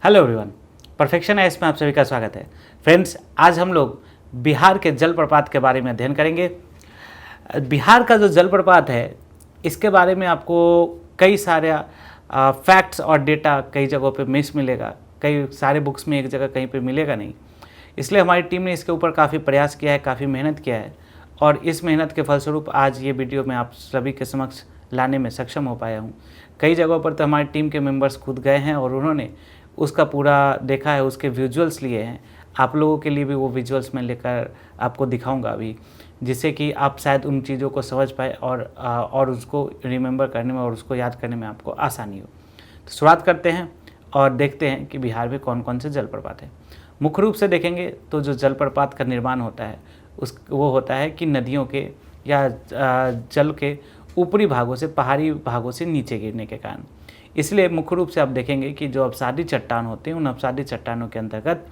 Hello everyone, perfection है इसमें आप सभी का स्वागत है। फ्रेंड्स, आज हम लोग बिहार के जलप्रपात के बारे में अध्ययन करेंगे। बिहार का जो जलप्रपात है इसके बारे में आपको कई सारे फैक्ट्स और डेटा कई जगहों पे मिस मिलेगा, कई सारे बुक्स में एक जगह कहीं पे मिलेगा नहीं। इसलिए हमारी टीम ने इसके ऊपर काफ़ी प्रयास किया है, काफ़ी मेहनत किया है और इस मेहनत के फलस्वरूप आज ये वीडियो मैं आप सभी के समक्ष लाने में सक्षम हो पाया हूँ। कई जगहों पर तो हमारी टीम के मेंबर्स खुद गए हैं और उन्होंने उसका पूरा देखा है, उसके विजुअल्स लिए हैं। आप लोगों के लिए भी वो विजुअल्स मैं लेकर आपको दिखाऊंगा अभी, जिससे कि आप शायद उन चीज़ों को समझ पाए और उसको रिमेंबर करने में और उसको याद करने में आपको आसानी हो। तो शुरुआत करते हैं और देखते हैं कि बिहार में कौन कौन से जलप्रपात हैं। मुख्य रूप से देखेंगे तो जो जलप्रपात का निर्माण होता है वो होता है कि नदियों के या जल के ऊपरी भागों से, पहाड़ी भागों से नीचे गिरने के कारण। इसलिए मुख्य रूप से आप देखेंगे कि जो अवसादी चट्टान होते हैं उन अवसादी चट्टानों के अंतर्गत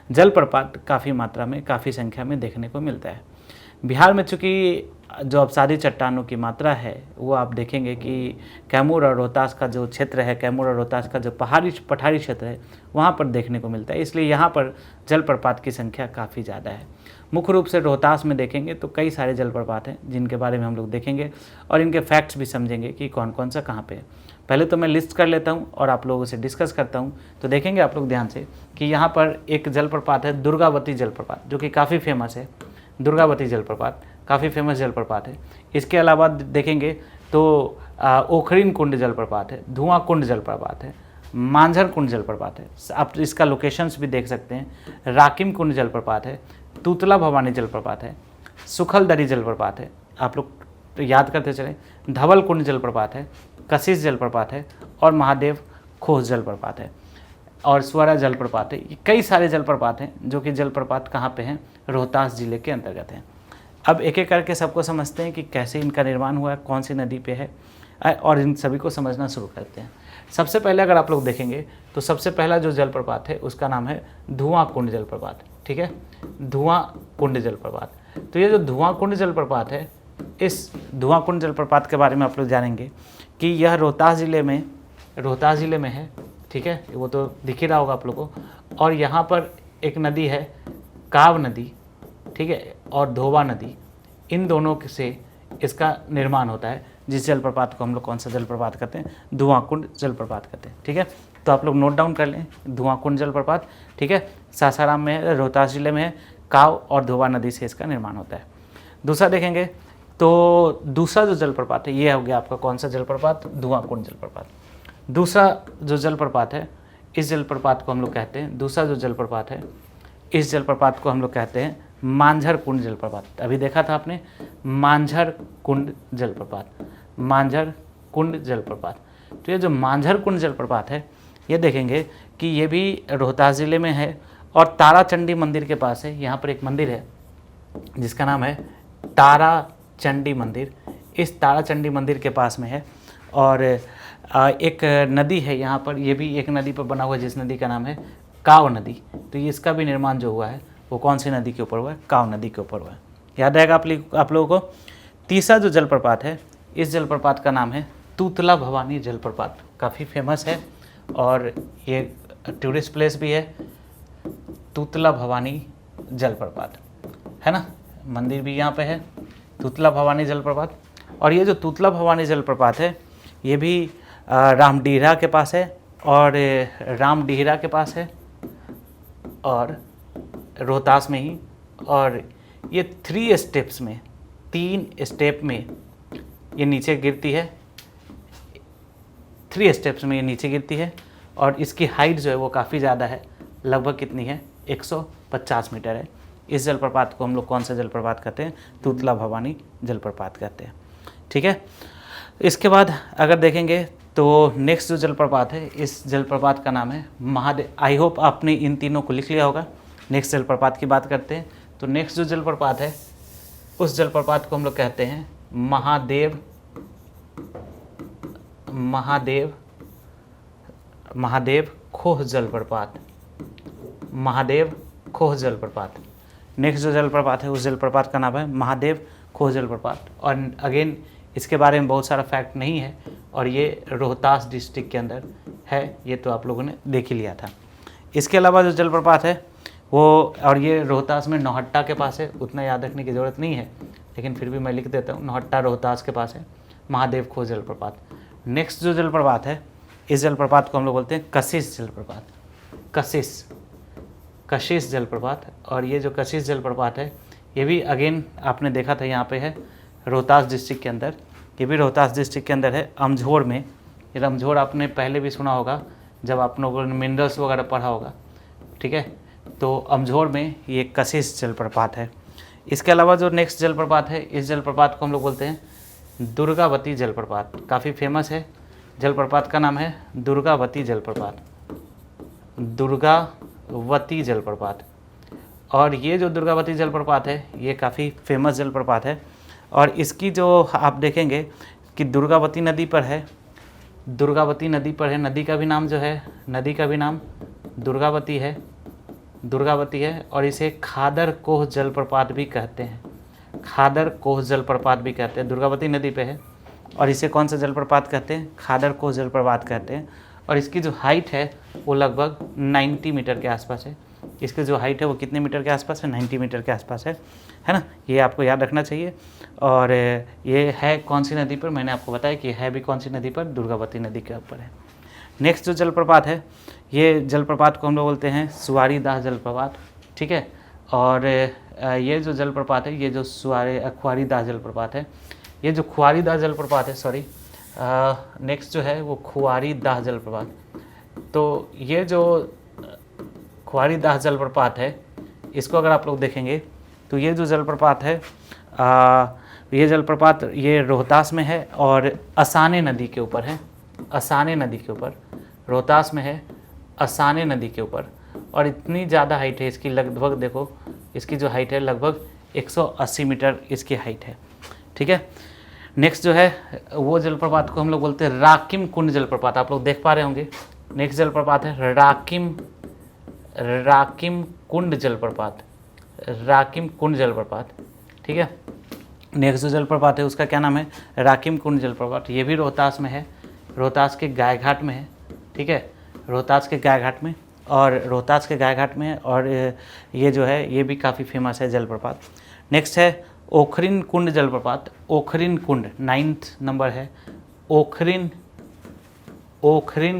जलप्रपात काफ़ी मात्रा में, काफ़ी संख्या में देखने को मिलता है। बिहार में चूँकि जो अवसादी चट्टानों की मात्रा है वो आप देखेंगे कि कैमूर और रोहतास का जो क्षेत्र है, कैमूर और रोहतास का जो पठारी क्षेत्र है वहाँ पर देखने को मिलता है। इसलिए यहाँ पर जलप्रपात की संख्या काफ़ी ज़्यादा है। मुख्य रूप से रोहतास में देखेंगे तो कई सारे जलप्रपात हैं जिनके बारे में हम लोग देखेंगे और इनके फैक्ट्स भी समझेंगे कि कौन कौन सा कहाँ पे है। पहले तो मैं लिस्ट कर लेता हूँ और आप लोगों से डिस्कस करता हूँ। तो देखेंगे आप लोग ध्यान से कि यहाँ पर एक जलप्रपात है दुर्गावती जलप्रपात, जो कि काफ़ी फेमस है। दुर्गावती जलप्रपात काफ़ी फेमस जलप्रपात है। इसके अलावा देखेंगे तो ओखरीन कुंड जलप्रपात है, धुआं कुंड जलप्रपात है, मांझर कुंड जलप्रपात है। आप इसका लोकेशंस भी देख सकते हैं। राकिम कुंड जलप्रपात है, तूतला भवानी जलप्रपात है, सुखलदरी जलप्रपात है, आप लोग तो याद करते चलें, धवल कुंड जलप्रपात है, कशिश जलप्रपात है और महादेव खोह जलप्रपात है और स्वरा जलप्रपात है। ये कई सारे जलप्रपात हैं जो कि जलप्रपात कहाँ पे हैं, रोहतास जिले के अंतर्गत हैं। अब एक एक करके सबको समझते हैं कि कैसे इनका निर्माण हुआ है, कौन सी नदी पे है और इन सभी को समझना शुरू करते हैं। सबसे पहले अगर आप लोग देखेंगे तो सबसे पहला जो जलप्रपात है उसका नाम है धुआं कुंड जलप्रपात। ठीक है, धुआं कुंड जलप्रपात। तो ये जो धुआं कुंड जलप्रपात है, इस धुआं कुंड जलप्रपात के बारे में आप लोग जानेंगे कि यह रोहतास ज़िले में है। ठीक है, वो तो दिख ही रहा होगा आप लोगों को। और यहाँ पर एक नदी है काव नदी, ठीक है, और धोबा नदी, इन दोनों से इसका निर्माण होता है। जिस जलप्रपात को हम लोग कौन सा जलप्रपात कहते हैं, धुआं कुंड जलप्रपात कहते हैं। ठीक है, तो आप लोग नोट डाउन कर लें, धुआं कुंड जलप्रपात। ठीक है, सासाराम में है, रोहतास जिले में है, काव और धोबा नदी से इसका निर्माण होता है। दूसरा देखेंगे तो दूसरा जो जलप्रपात है ये हो गया आपका कौन सा जलप्रपात, धुआं कुंड जलप्रपात। दूसरा जो जलप्रपात है इस जलप्रपात को हम लोग कहते हैं, दूसरा जो जलप्रपात है इस जलप्रपात को हम लोग कहते हैं मांझर कुंड जलप्रपात। अभी देखा था आपने मांझर कुंड जलप्रपात, मांझर कुंड जलप्रपात। तो ये जो मांझर कुंड जलप्रपात है ये देखेंगे कि ये भी रोहतास ज़िले में है और ताराचंडी मंदिर के पास है। यहाँ पर एक मंदिर है जिसका नाम है तारा चंडी मंदिर, इस तारा चंडी मंदिर के पास में है। और एक नदी है यहाँ पर, ये भी एक नदी पर बना हुआ है जिस नदी का नाम है काव नदी। तो ये इसका भी निर्माण जो हुआ है वो कौन सी नदी के ऊपर हुआ है, काव नदी के ऊपर हुआ है। याद आएगा आप लोगों को। तीसरा जो जलप्रपात है इस जलप्रपात का नाम है तूतला भवानी जलप्रपात, काफ़ी फेमस है और ये टूरिस्ट प्लेस भी है। तूतला भवानी जलप्रपात है ना, मंदिर भी यहाँ पे है, तूतला भवानी जलप्रपात। और ये जो तूतला भवानी जलप्रपात है ये भी रामडीहरा के पास है और रामडीहरा के पास है और रोहतास में ही। और ये 3 स्टेप्स में, 3 स्टेप में ये नीचे गिरती है, 3 स्टेप्स में ये नीचे गिरती है और इसकी हाइट जो है वो काफ़ी ज़्यादा है, लगभग कितनी है, 150 मीटर है। इस जलप्रपात को हम लोग कौन सा जलप्रपात कहते हैं, तूतला भवानी जलप्रपात कहते हैं। ठीक है, इसके बाद अगर देखेंगे तो नेक्स्ट जो जलप्रपात है इस जलप्रपात का नाम है महादेव। आई होप आपने इन तीनों को लिख लिया होगा। नेक्स्ट जलप्रपात की बात करते हैं तो नेक्स्ट जो जलप्रपात है उस जलप्रपात को हम लोग कहते हैं महादेव महादेव महादेव खोह जलप्रपात, महादेव खोह जलप्रपात। नेक्स्ट जो जलप्रपात है उस जलप्रपात का नाम है महादेव खोह जलप्रपात। और अगेन इसके बारे में बहुत सारा फैक्ट नहीं है और ये रोहतास डिस्ट्रिक्ट के अंदर है, ये तो आप लोगों ने देख ही लिया था। इसके अलावा जो जलप्रपात है वो, और ये रोहतास में नौहट्टा के पास है, उतना याद रखने की ज़रूरत नहीं है, लेकिन फिर भी मैं लिख देता हूँ, नौहट्टा रोहतास के पास है महादेव खो जलप्रपात। नेक्स्ट जो जलप्रपात है, इस जलप्रपात को हम लोग बोलते हैं कशिश जलप्रपात, कशिश जलप्रपात। और ये जो कशिश जलप्रपात है ये भी अगेन आपने देखा था यहाँ पे है रोहतास डिस्ट्रिक्ट के अंदर, ये भी रोहतास डिस्ट्रिक्ट के अंदर है, अमझोर में। ये अमझोर आपने पहले भी सुना होगा जब आप लोगों ने मिनरल्स वगैरह पढ़ा होगा, ठीक है। तो अमझोर में ये कशिश जलप्रपात है। इसके अलावा जो नेक्स्ट जलप्रपात है, इस जलप्रपात को हम लोग बोलते हैं दुर्गावती जलप्रपात, काफ़ी फेमस है। जलप्रपात का नाम है दुर्गावती जलप्रपात, दुर्गावती जलप्रपात। और ये जो दुर्गावती जलप्रपात है ये काफ़ी फेमस जलप्रपात है। और इसकी जो आप देखेंगे कि दुर्गावती नदी पर है, दुर्गावती नदी पर है, नदी का भी नाम जो है, नदी का भी नाम दुर्गावती है, दुर्गावती है। और इसे खादर कोह जलप्रपात भी कहते हैं, खादर कोह जलप्रपात भी कहते हैं, दुर्गावती नदी पे है। और इसे कौन सा जलप्रपात कहते हैं? खादर कोह जलप्रपात कहते हैं। और इसकी जो हाइट है वो लगभग 90 मीटर के आसपास है। इसकी जो हाइट है वो कितने मीटर के आसपास है? 90 मीटर के आसपास है ना। ये आपको याद रखना चाहिए। और ये है कौन सी नदी पर? मैंने आपको बताया कि है भी कौन सी नदी पर? दुर्गावती नदी के ऊपर है। नेक्स्ट जो जलप्रपात है, ये जलप्रपात को हम लोग बोलते हैं सुवारीदास जलप्रपात, ठीक है। और ये जो जलप्रपात है, ये जो खुआरीदास जलप्रपात है, ये जो खुआरीदास जलप्रपात है, सॉरी, नेक्स्ट जो है वो खुआरीदास जलप्रपात। तो ये जो खुआरीदास जलप्रपात है, इसको अगर आप लोग देखेंगे तो ये जो जलप्रपात है, ये जलप्रपात ये रोहतास में है और असाने नदी के ऊपर है, असाने नदी के ऊपर, रोहतास में है, असाने नदी के ऊपर। और इतनी ज़्यादा हाइट है इसकी, लगभग देखो इसकी जो हाइट है लगभग 180 मीटर इसकी हाइट है, ठीक है। नेक्स्ट जो है वो जलप्रपात को हम लोग बोलते हैं राकिम कुंड जलप्रपात, आप लोग देख पा रहे होंगे। नेक्स्ट जलप्रपात है राकिम कुंड जलप्रपात, राकिम कुंड जलप्रपात, ठीक है। नेक्स्ट जो जलप्रपात है उसका क्या नाम है? राकिम कुंड जलप्रपात। ये भी रोहतास में है, रोहतास के गायघाट में है, ठीक है, रोहतास के गायघाट में, और रोहतास के गायघाट में है। और ये जो है ये भी काफ़ी फेमस है जलप्रपात। नेक्स्ट है ओखरिन कुंड जलप्रपात, ओखरिन कुंड 9th नंबर है, ओखरिन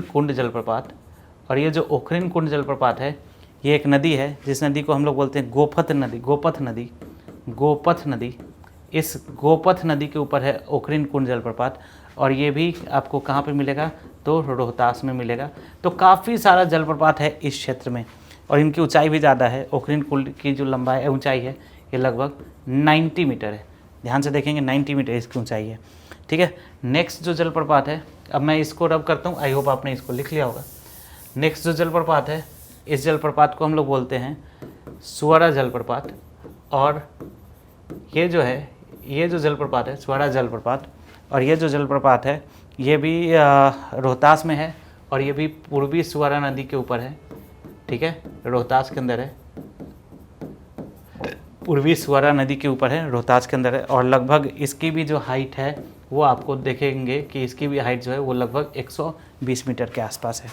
कुंड जलप्रपात। और ये जो ओखरिन कुंड जलप्रपात है ये एक नदी है जिस नदी को हम लोग बोलते हैं गोपथ नदी, गोपथ नदी। इस गोपथ नदी के ऊपर है ओखरिन कुंड जलप्रपात। और ये भी आपको कहाँ पे मिलेगा? तो रोहतास में मिलेगा। तो काफ़ी सारा जलप्रपात है इस क्षेत्र में, और इनकी ऊंचाई भी ज़्यादा है। ओखरिन कुंड की जो लंबाई ऊंचाई है ये लगभग 90 मीटर है, ध्यान से देखेंगे 90 मीटर इसकी ऊंचाई है, ठीक है। नेक्स्ट जो जलप्रपात है, अब मैं इसको रब करता हूँ, आई होप आपने इसको लिख लिया होगा। नेक्स्ट जो जलप्रपात है, इस जलप्रपात को हम लोग बोलते हैं सुवरा जलप्रपात। और ये जो है, ये जो जलप्रपात है सुवरा जलप्रपात, और ये जो जलप्रपात है ये भी रोहतास में है, और ये भी पूर्वी सुवरा नदी के ऊपर है, ठीक है, रोहतास के अंदर है, पूर्वी सुवरा नदी के ऊपर है, रोहतास के अंदर है। और लगभग इसकी भी जो हाइट है वो आपको देखेंगे कि इसकी भी हाइट जो है वो लगभग 120 मीटर के आसपास है।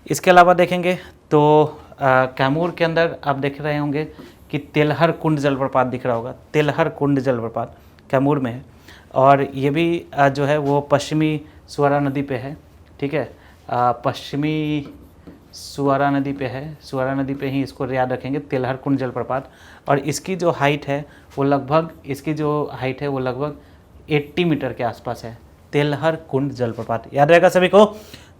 इसके अलावा देखेंगे तो कैमूर के अंदर आप देख रहे होंगे कि तेलहर कुंड जलप्रपात दिख रहा होगा, तेलहर कुंड जलप्रपात कैमूर में है। और ये भी जो है वो पश्चिमी सुवरा नदी पे है, ठीक है, पश्चिमी सुवरा नदी पे है, सुवरा नदी पे ही इसको याद रखेंगे, तेलहर कुंड जलप्रपात। और इसकी जो हाइट है वो लगभग, इसकी जो हाइट है वो लगभग 80 मीटर के आसपास है, तेलहर कुंड जलप्रपात। याद रहेगा सभी को,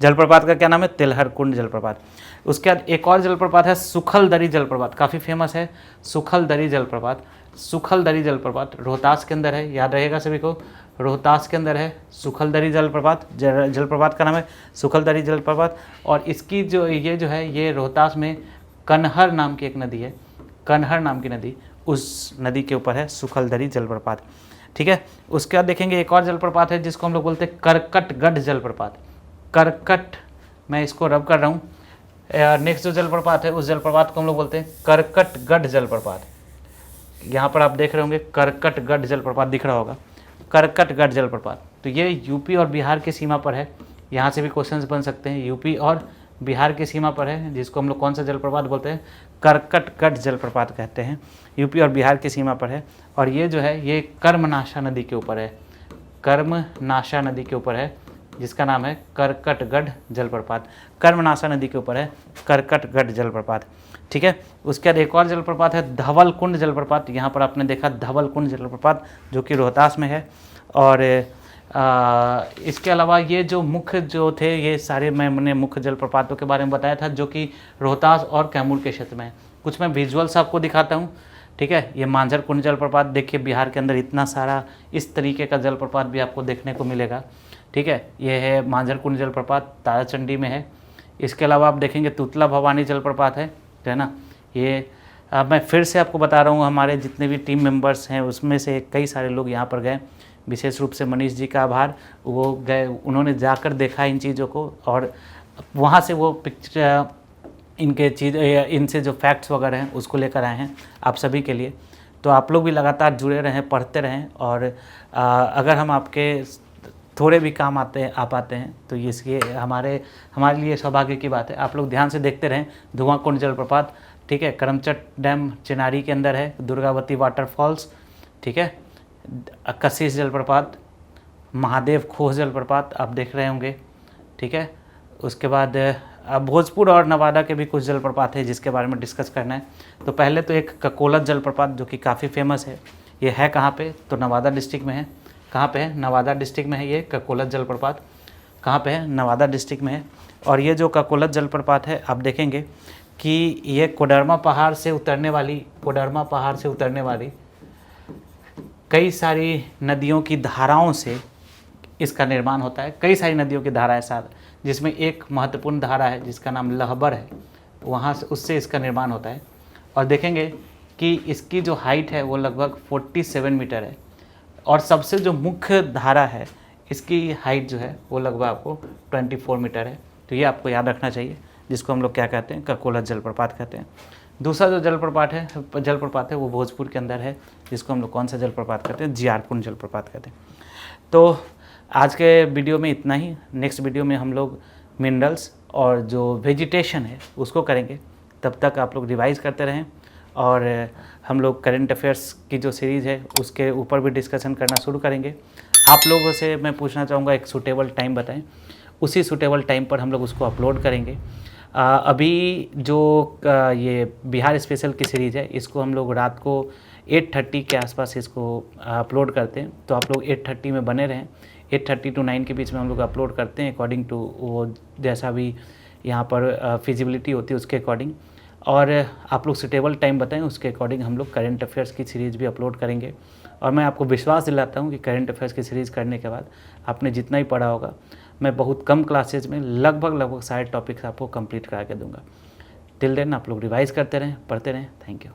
जलप्रपात का क्या नाम है? तेलहर कुंड जलप्रपात। उसके बाद एक और जलप्रपात है सुखलदरी जलप्रपात, काफ़ी फेमस है सुखलदरी जलप्रपात। सुखलदरी जलप्रपात रोहतास के अंदर है, याद रहेगा सभी को, रोहतास के अंदर है सुखलदरी जलप्रपात। जलप्रपात का नाम है सुखलदरी जलप्रपात। और इसकी जो ये जो है ये रोहतास में कन्हर नाम की एक नदी है, कन्हर नाम की नदी, उस नदी के ऊपर है सुखलदरी जलप्रपात, ठीक है। उसके बाद देखेंगे एक और जलप्रपात है जिसको हम लोग बोलते हैं करकटगढ़ जलप्रपात, करकट, मैं इसको रब कर रहा हूँ। नेक्स्ट जो जलप्रपात है उस जलप्रपात को हम लोग बोलते हैं करकटगढ़ जलप्रपात। यहाँ पर आप देख रहे होंगे करकटगढ़ जलप्रपात दिख रहा होगा, करकटगढ़ जलप्रपात। तो ये यूपी और बिहार की सीमा पर है, यहाँ से भी क्वेश्चंस बन सकते हैं, यूपी और बिहार की सीमा पर है, जिसको हम लोग कौन सा जलप्रपात बोलते हैं, करकटगढ़ जलप्रपात कहते हैं। यूपी और बिहार की सीमा पर है। और ये जो है ये कर्मनाशा नदी के ऊपर है, कर्मनाशा नदी के ऊपर है, जिसका नाम है करकटगढ़ जलप्रपात। कर्मनाशा नदी के ऊपर है करकटगढ़ जलप्रपात, ठीक है। उसके बाद एक और जलप्रपात है धवलकुंड जलप्रपात। यहाँ पर आपने देखा धवलकुंड जलप्रपात, जो कि रोहतास में है। और इसके अलावा ये जो मुख्य जो थे, ये सारे मैंने मुख्य जलप्रपातों के बारे में बताया था, जो कि रोहतास और कैमूर के क्षेत्र में है। कुछ मैं विजुअल्स आपको दिखाता हूँ, ठीक है। ये मांझर कुंड जलप्रपात देखिए, बिहार के अंदर इतना सारा इस तरीके का जलप्रपात भी आपको देखने को मिलेगा, ठीक है। ये है मांझर कुंड जलप्रपात, ताराचंडी में है। इसके अलावा आप देखेंगे तुतला भवानी जलप्रपात है ना। ये मैं फिर से आपको बता रहा हूँ, हमारे जितने भी टीम मेंबर्स हैं उसमें से कई सारे लोग यहाँ पर गए, विशेष रूप से मनीष जी का आभार। वो गए, उन्होंने जाकर देखा इन चीज़ों को, और वहाँ से वो पिक्चर इनसे जो फैक्ट्स वगैरह हैं उसको लेकर आए हैं आप सभी के लिए। तो आप लोग भी लगातार जुड़े रहें, पढ़ते रहें, और अगर हम आपके थोड़े भी काम आ पाते हैं तो इसके हमारे लिए सौभाग्य की बात है। आप लोग ध्यान से देखते रहें। धुआंकुंड जलप्रपात, ठीक है, करमचट डैम चिनारी के अंदर है। दुर्गावती वाटरफॉल्स, ठीक है। कशिश जलप्रपात, महादेव खोह जलप्रपात आप देख रहे होंगे, ठीक है। उसके बाद भोजपुर और नवादा के भी कुछ जलप्रपात है जिसके बारे में डिस्कस करना है। तो पहले तो एक ककोलत जलप्रपात, जो कि काफ़ी फेमस है। ये है कहाँ पे, तो नवादा डिस्ट्रिक्ट में है। कहाँ पे है, नवादा डिस्ट्रिक्ट में है। ये ककोलत जलप्रपात कहाँ पे है, नवादा डिस्ट्रिक्ट में है। और ये जो ककोलत जलप्रपात है, आप देखेंगे कि ये कोडरमा पहाड़ से उतरने वाली कई सारी नदियों की धाराओं से इसका निर्माण होता है। कई सारी नदियों की धाराएं साथ, जिसमें एक महत्वपूर्ण धारा है जिसका नाम लहबर है, वहाँ से उससे इसका निर्माण होता है। और देखेंगे कि इसकी जो हाइट है वो लगभग 47 मीटर है। और सबसे जो मुख्य धारा है, इसकी हाइट जो है वो लगभग आपको 24 मीटर है। तो ये आपको याद रखना चाहिए, जिसको हम लोग क्या कहते हैं, ककोलत जलप्रपात कहते हैं। दूसरा जो जलप्रपात है वो भोजपुर के अंदर है, जिसको हम लोग कौन सा जलप्रपात कहते हैं, जियारकुंड जलप्रपात कहते हैं। तो आज के वीडियो में इतना ही। नेक्स्ट वीडियो में हम लोग मिनरल्स और जो वेजिटेशन है उसको करेंगे। तब तक आप लोग रिवाइज़ करते रहें, और हम लोग करंट अफेयर्स की जो सीरीज़ है उसके ऊपर भी डिस्कशन करना शुरू करेंगे। आप लोगों से मैं पूछना चाहूँगा, एक सूटेबल टाइम बताएं, उसी सूटेबल टाइम पर हम लोग उसको अपलोड करेंगे। अभी जो ये बिहार स्पेशल की सीरीज़ है, इसको हम लोग रात को 8:30 के आसपास इसको अपलोड करते हैं। तो आप लोग 8:30 में बने रहें। 8:30 to 9 के बीच में हम लोग अपलोड करते हैं, अकॉर्डिंग टू वो जैसा भी यहाँ पर फिजिबिलिटी होती है उसके अकॉर्डिंग। और आप लोग सूटेबल टाइम बताएं, उसके अकॉर्डिंग हम लोग करंट अफेयर्स की सीरीज़ भी अपलोड करेंगे। और मैं आपको विश्वास दिलाता हूँ कि करंट अफेयर्स की सीरीज़ करने के बाद आपने जितना ही पढ़ा होगा, मैं बहुत कम क्लासेज में लगभग सारे टॉपिक्स आपको कंप्लीट करा के दूंगा। टिल देन आप लोग रिवाइज़ करते रहें, पढ़ते रहें। Thank you.